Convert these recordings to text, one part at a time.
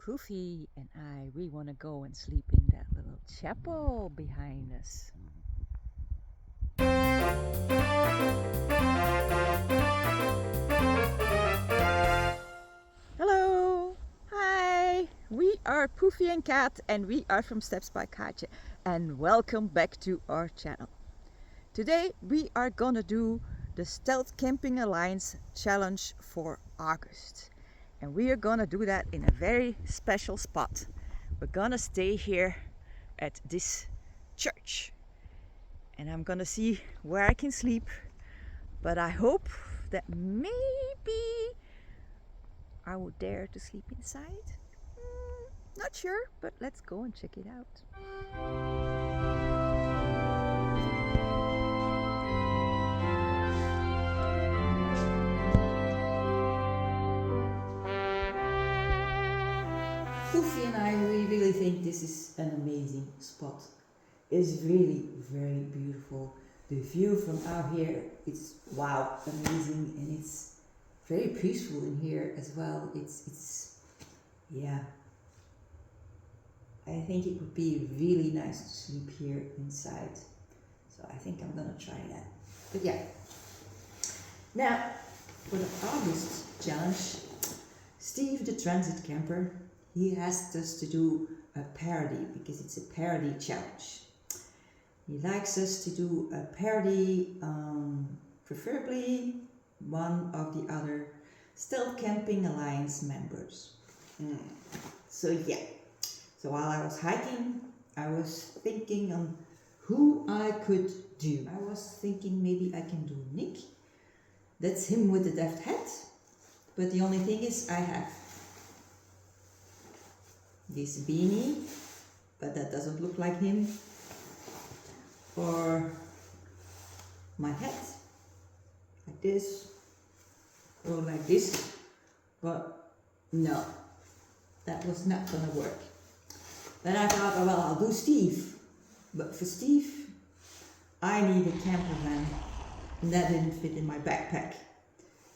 Poofy and we want to go and sleep in that little chapel behind us. Hello! Hi! We are Poofy and Kat and we are from Steps by Katje and welcome back to our channel. Today we are gonna do the Stealth Camping Alliance challenge for August. And we are gonna do that in a very special spot. We're gonna stay here at this church. And I'm gonna see where I can sleep. But I hope that maybe I would dare to sleep inside. Not sure, but let's go and check it out. Poofy and we really think this is an amazing spot. It's really very beautiful. The view from out here is wow, amazing, and it's very peaceful in here as well. It's yeah. I think it would be really nice to sleep here inside. So I think I'm gonna try that. But yeah. Now for the August challenge, Steve the transit camper, he asked us to do a parody because it's a parody challenge. He likes us to do a parody, preferably one of the other Stealth Camping Alliance members. So yeah, so while I was hiking, I was thinking on who I could do. I was thinking maybe I can do Nick. That's him with the daft hat. But the only thing is I have this beanie, but that doesn't look like him. Or my hat, like this, or like this, but no, that was not gonna work. Then I thought, oh, well, I'll do Steve, but for Steve, I need a camper van, and that didn't fit in my backpack,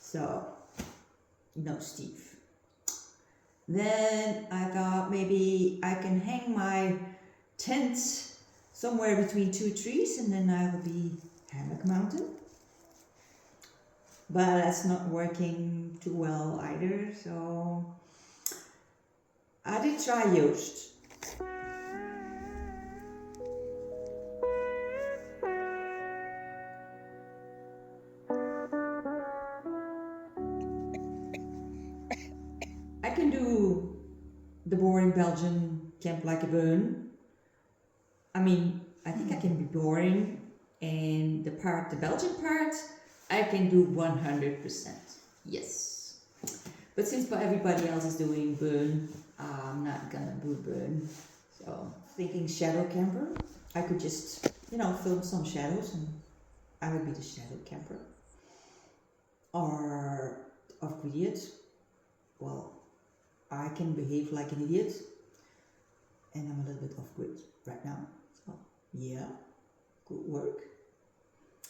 so no Steve. Then I thought maybe I can hang my tent somewhere between two trees and then I will be hammock mounted. But that's not working too well either, so I did try Joost. I can do the boring Belgian camp like a burn. I mean, I think I can be boring, and the Belgian part, I can do 100%. Yes. But since everybody else is doing burn, I'm not gonna do burn. So, thinking shadow camper, I could just, film some shadows and I would be the shadow camper. Or off-grid, well, I can behave like an idiot, and I'm a little bit off-grid right now. So, yeah, good work.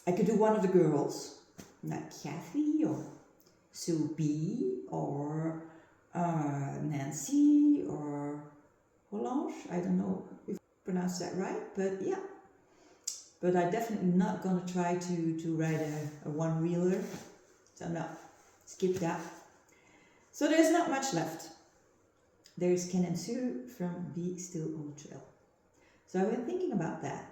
I could do one of the girls, like Kathy or Sue B or Nancy or Olange. I don't know if I pronounced that right, but yeah. But I'm definitely not gonna try to ride a one-wheeler. So no, skip that. So there's not much left. There's Ken and Sue from Be Still on the Trail. So I've been thinking about that.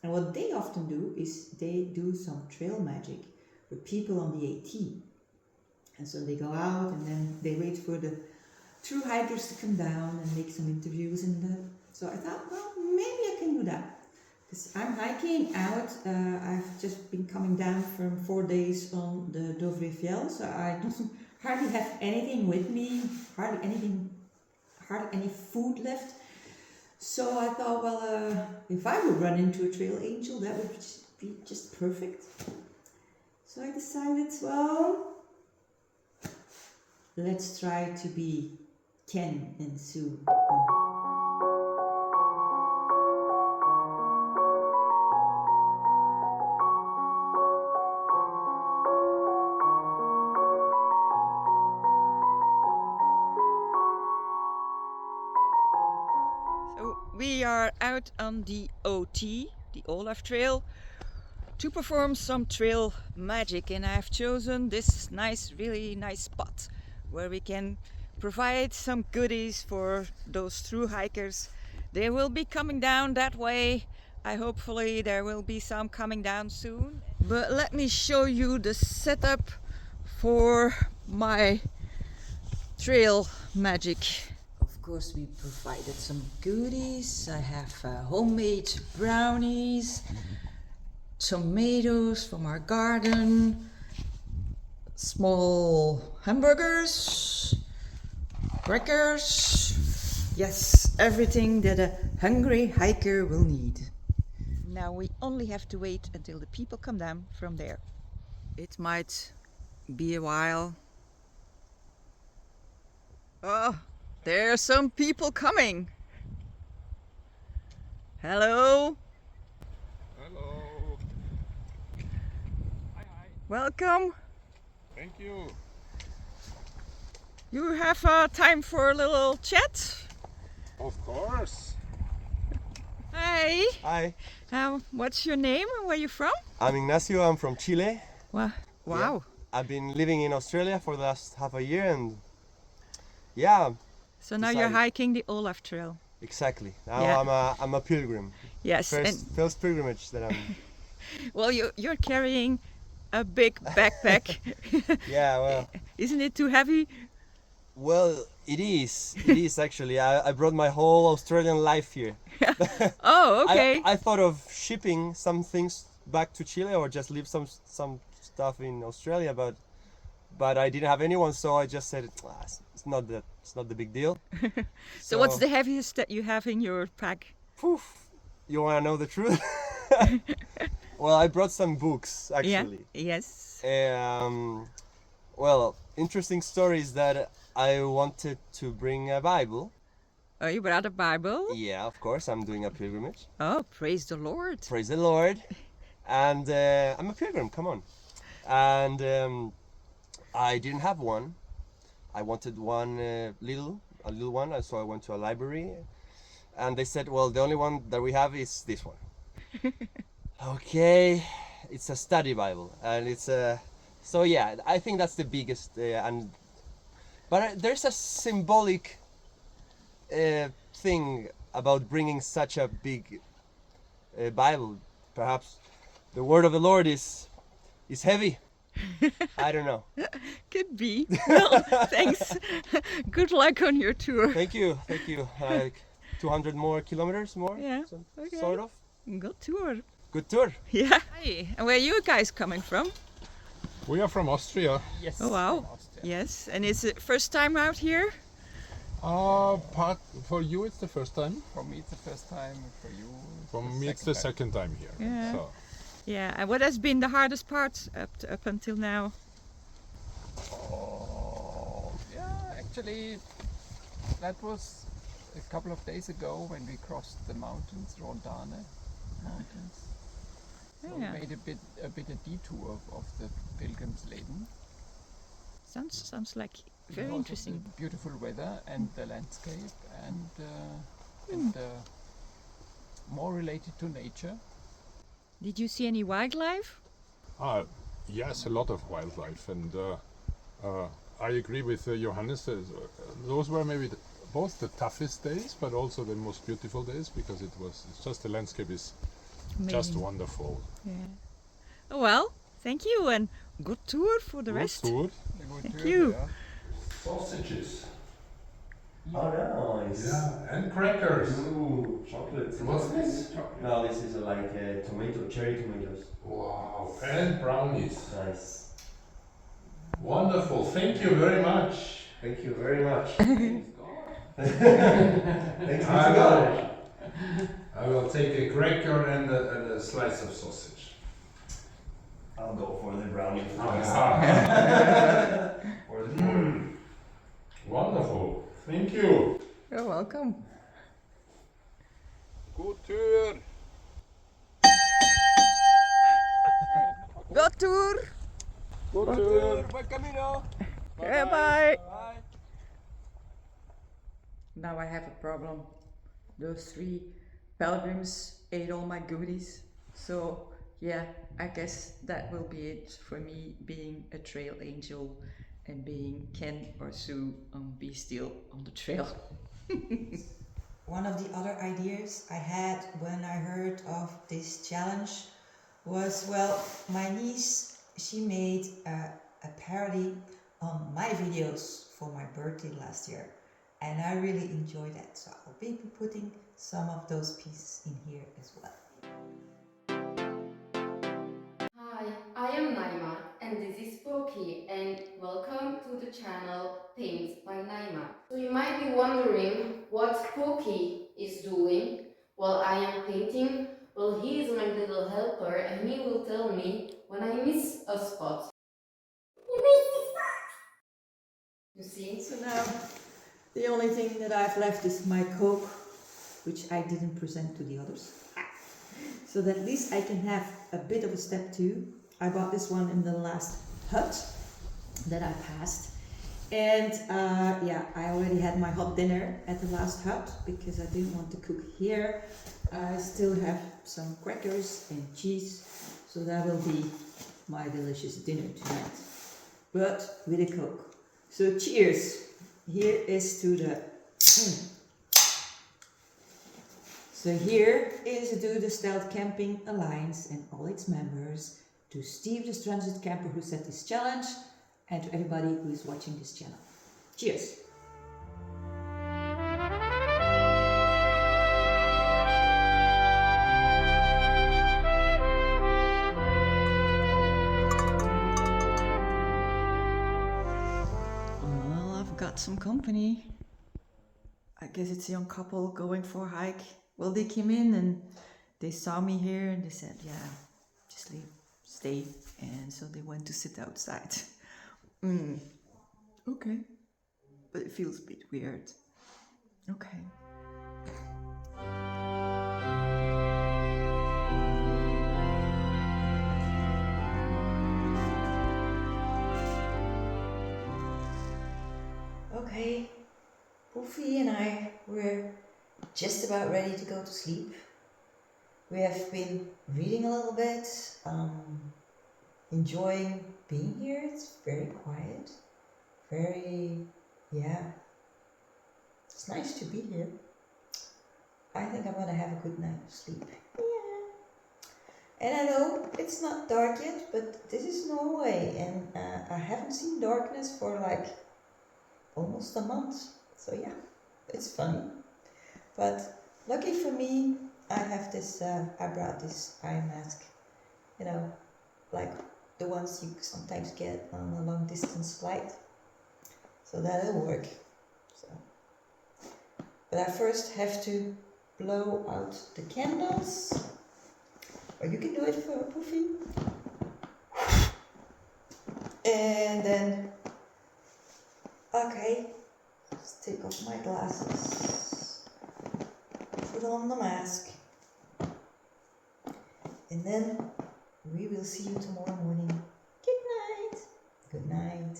And what they often do is they do some trail magic with people on the AT. And so they go out and then they wait for the true hikers to come down and make some interviews. And so I thought, well, maybe I can do that. Because I'm hiking out. I've just been coming down from 4 days on the Dovre Fjell. So I don't hardly have anything with me, hardly any food left. So I thought, well, if I would run into a trail angel, that would be just perfect. So I decided, well, let's try to be Ken and Sue. So we are out on the OT, the Olav Trail, to perform some trail magic, and I've chosen this really nice spot where we can provide some goodies for those through hikers. They will be coming down that way. Hopefully there will be some coming down soon. But let me show you the setup for my trail magic. Of course, we provided some goodies. I have homemade brownies, tomatoes from our garden, small hamburgers, crackers. Yes, everything that a hungry hiker will need. Now we only have to wait until the people come down from there. It might be a while. Oh, there are some people coming. Hello. Hello. Hi, hi. Welcome. Thank you. You have time for a little chat? Of course. Hi. Hi, What's your name and where are you from? I'm Ignacio. I'm from Chile. Wow. Yeah. I've been living in Australia for the last half a year, and yeah, So now you're decided- hiking the Olav Trail. exactly. Now Yeah. I'm a pilgrim. Yes. First pilgrimage that I'm. Well, you're carrying a big backpack. Yeah, well, Isn't it too heavy? well, it is. It is actually. I brought my whole Australian life here. Oh, okay. I thought of shipping some things back to Chile or just leave some stuff in Australia, but I didn't have anyone, so I just said it's not the big deal. So what's the heaviest that you have in your pack? Poof. You want to know the truth? Well, I brought some books actually. Yeah. Yes. Well, interesting story is that I wanted to bring a Bible. Oh, you brought a Bible? Yeah, of course, I'm doing a pilgrimage. Oh, praise the Lord. Praise the Lord. And I'm a pilgrim, come on. And I didn't have one. I wanted one a little one, and so I went to a library. And they said, well, the only one that we have is this one. Okay, it's a study Bible, and it's a. So yeah, I think that's the biggest. But there's a symbolic thing about bringing such a big Bible. Perhaps the word of the Lord is heavy. I don't know. Could be. Well, thanks. Good luck on your tour. Thank you. Like 200 more kilometers more. Yeah, okay. Sort of. Good tour. Good tour. Yeah. Hi. And where are you guys coming from? We are from Austria. Yes. Oh, wow. Yes. And is it first time out here? For you it's the first time. For me, it's the first time. For you, For me it's the second time here. Yeah. So, Yeah. And what has been the hardest part up until now? yeah, actually, that was a couple of days ago when we crossed the mountains, Rondane mountains. So Yeah. we made a bit a detour of the pilgrims' Leben. Sounds like very Because of interesting. the beautiful weather and the landscape, and more related to nature. Did you see any wildlife? yes, a lot of wildlife, and I agree with Johannes. Those were maybe both the toughest days, but also the most beautiful days, because it's just the landscape is just Amazing. wonderful. Yeah. Oh, well, thank you and good tour for the Good rest. tour. A good Thank tour, you. yeah. Sausages. Oh, nice. Yeah, and crackers. Ooh, chocolate. What's this? No, this is like cherry tomatoes. Wow, and brownies. Nice. Wonderful. Thank you very much. Thank you very much. Thanks Thanks I to God. I will take a cracker and a slice of sausage. I'll go for the brownie first. Ah, For the four. wonderful. Thank you. You're welcome. God tur. Good tour. God tur. Buen camino. Bye. Now I have a problem. those 3 pilgrims ate all my goodies. So yeah, I guess that will be it for me being a trail angel and being Ken or Sue on Be Still on the Trail. One of the other ideas I had when I heard of this challenge was, well, my niece, she made a parody on my videos for my birthday last year, and I really enjoyed that, so I'll be putting some of those pieces in here as well. Hi, I am Naima and this is Pokey, and welcome to the channel Things by Naima. So you might be wondering what Pokey is doing while I am painting. Well, he is my little helper and he will tell me when I miss a spot. You missed a spot! You see? So now the only thing that I've left is my Coke, which I didn't present to the others. So that at least I can have a bit of a step too. I bought this one in the last hut that I passed. And yeah, I already had my hot dinner at the last hut because I didn't want to cook here. I still have some crackers and cheese, so that will be my delicious dinner tonight, but with a Coke. So cheers! Here is to the... So here is to the Stealth Camping Alliance and all its members, to Steve the Stranded Camper who set this challenge, and to everybody who is watching this channel. Cheers! Well, I've got some company. I guess it's a young couple going for a hike. Well, they came in and they saw me here and they said, yeah, just leave, stay. And so they went to sit outside. Okay. But it feels a bit weird. Okay. Okay, Poofy and I were just about ready to go to sleep. We have been reading a little bit, enjoying being here. It's very quiet, it's nice to be here. I think I'm gonna have a good night of sleep. Yeah. And I know it's not dark yet, but this is Norway, and I haven't seen darkness for like almost a month. So yeah, it's funny. But lucky for me, I have this, I brought this eye mask, you know, like the ones you sometimes get on a long distance flight. So that'll work. So, but I first have to blow out the candles. Or you can do it for a Poofy. And then, okay, let's take off my glasses, put on the mask, and then we will see you tomorrow morning. Good night. Good night.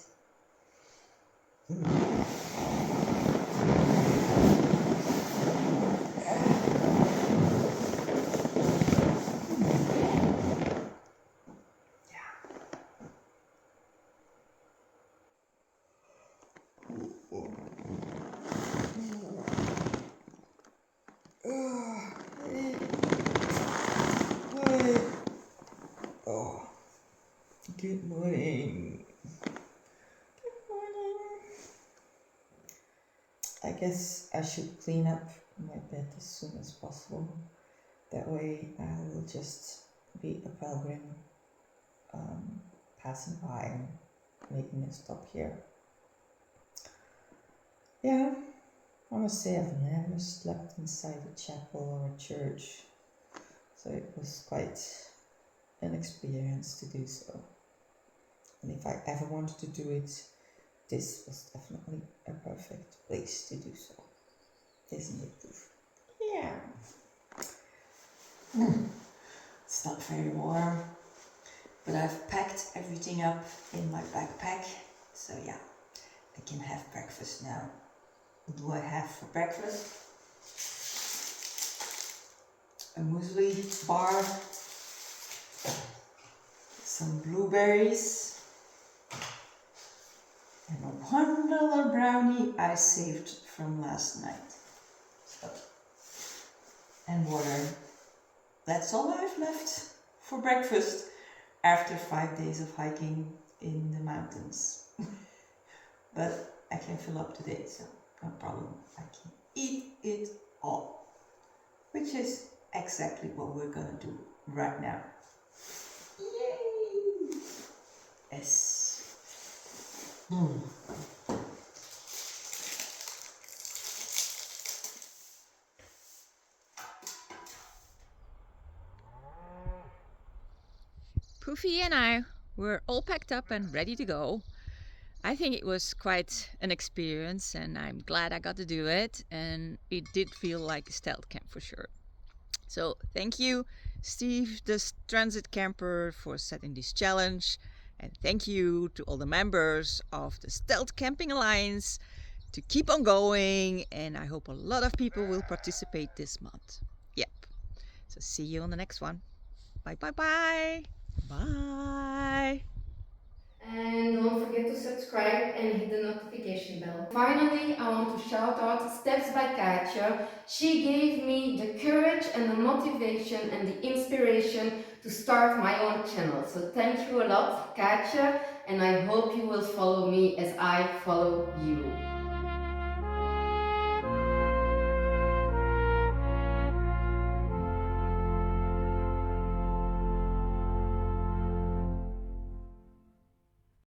Oh, good morning. Good morning. I guess I should clean up my bed as soon as possible. That way I will just be a pilgrim passing by and making a stop here. Yeah, I must say I've never slept inside a chapel or a church, so it was quite an experience to do so. And if I ever wanted to do it, this was definitely a perfect place to do so. Isn't it? Yeah. It's not very warm, but I've packed everything up in my backpack, so yeah, I can have breakfast now. What do I have for breakfast? a muesli bar, some blueberries, and a $1 brownie I saved from last night. So, and water. That's all I've left for breakfast after 5 days of hiking in the mountains. But I can fill up today, so no problem. I can eat it all, which is exactly what we're gonna do right now. Yay! Yes. Poofy and I were all packed up and ready to go. I think it was quite an experience and I'm glad I got to do it, and it did feel like a stealth camp for sure. So thank you, Steve, the transit camper, for setting this challenge, and thank you to all the members of the Stealth Camping Alliance to keep on going, and I hope a lot of people will participate this month. Yep. So see you on the next one. Bye bye bye. Bye. And don't forget to subscribe and hit the notification bell. Finally, I want to shout out Steps by Katja. She gave me the courage and the motivation and the inspiration to start my own channel. So thank you a lot, Katja, and I hope you will follow me as I follow you.